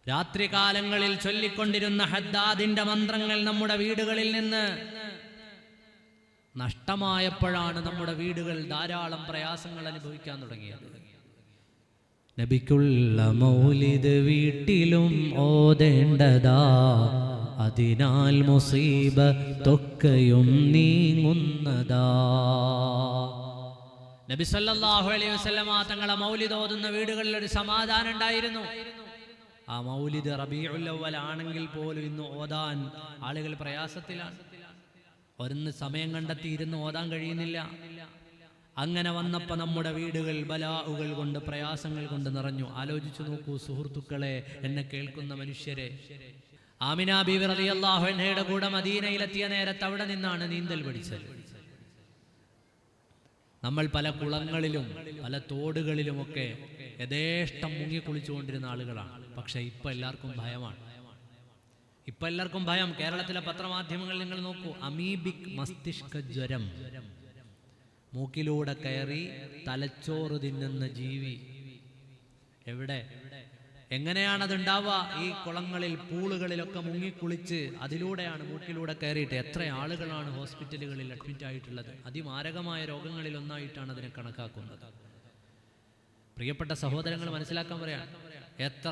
രാത്രികാലങ്ങളിൽ ചൊല്ലിക്കൊണ്ടിരുന്ന ഹദ്ദാദിന്റെ മന്ത്രങ്ങൾ നമ്മുടെ വീടുകളിൽ നിന്ന് നഷ്ടമായപ്പോഴാണ് നമ്മുടെ വീടുകൾ ധാരാളം പ്രയാസങ്ങൾ അനുഭവിക്കാൻ തുടങ്ങിയത്. നബിക്കുള്ള മൗലിദ് വീട്ടിലും ഓതേണ്ടതാ, അതിനാൽ മുസീബത്തൊക്കെയും നീങ്ങുന്നതാ. നബി സല്ലല്ലാഹു അലൈഹി വസല്ലമ തങ്ങളെ മൗലിദ് ഓതുന്ന വീടുകളിൽ ഒരു സമാധാനം ഉണ്ടായിരുന്നു. ആ മൗലിദ് റബീഉൽ അവ്വൽ ആണെങ്കിൽ പോലും ഇന്ന് ഓതാൻ ആളുകൾ പ്രയാസത്തിലാണ്. ഒന്ന് സമയം കണ്ടെത്തി ഇരുന്ന് ഓതാൻ കഴിയുന്നില്ല. അങ്ങനെ വന്നപ്പോൾ നമ്മുടെ വീടുകൾ ബലാഉകൾ കൊണ്ട്, പ്രയാസങ്ങൾ കൊണ്ട് നിറഞ്ഞു. ആലോചിച്ചു നോക്കൂ സുഹൃത്തുക്കളെ, എന്നെ കേൾക്കുന്ന മനുഷ്യരെ. ആമിന ബീവി റളിയല്ലാഹു അൻഹയുടെ കൂടെ മദീനയിലെത്തിയ നേരത്ത് അവിടെ നിന്നാണ് നീന്തൽ പഠിച്ചത്. നമ്മൾ പല കുളങ്ങളിലും പല തോടുകളിലുമൊക്കെ യഥേഷ്ടം മുങ്ങിക്കുളിച്ചുകൊണ്ടിരുന്ന ആളുകളാണ്. പക്ഷെ ഇപ്പൊ എല്ലാവർക്കും ഭയമാണ്. ഇപ്പൊ എല്ലാവർക്കും ഭയം. കേരളത്തിലെ പത്രമാധ്യമങ്ങൾ നിങ്ങൾ നോക്കൂ, അമീബിക് മസ്തിഷ്ക ജ്വരം, മൂക്കിലൂടെ കയറി തലച്ചോറ് തിന്നുന്ന ജീവി. എവിടെ, എങ്ങനെയാണത് ഉണ്ടാവുക? ഈ കുളങ്ങളിൽ പൂളുകളിലൊക്കെ മുങ്ങിക്കുളിച്ച് അതിലൂടെയാണ്, മൂക്കിലൂടെ കയറിയിട്ട്. എത്ര ആളുകളാണ് ഹോസ്പിറ്റലുകളിൽ അഡ്മിറ്റ് ആയിട്ടുള്ളത്? അതിമാരകമായ രോഗങ്ങളിൽ ഒന്നായിട്ടാണ് അതിനെ കണക്കാക്കുന്നത്. പ്രിയപ്പെട്ട സഹോദരങ്ങൾ, മനസ്സിലാക്കാൻ പറയാം, എത്ര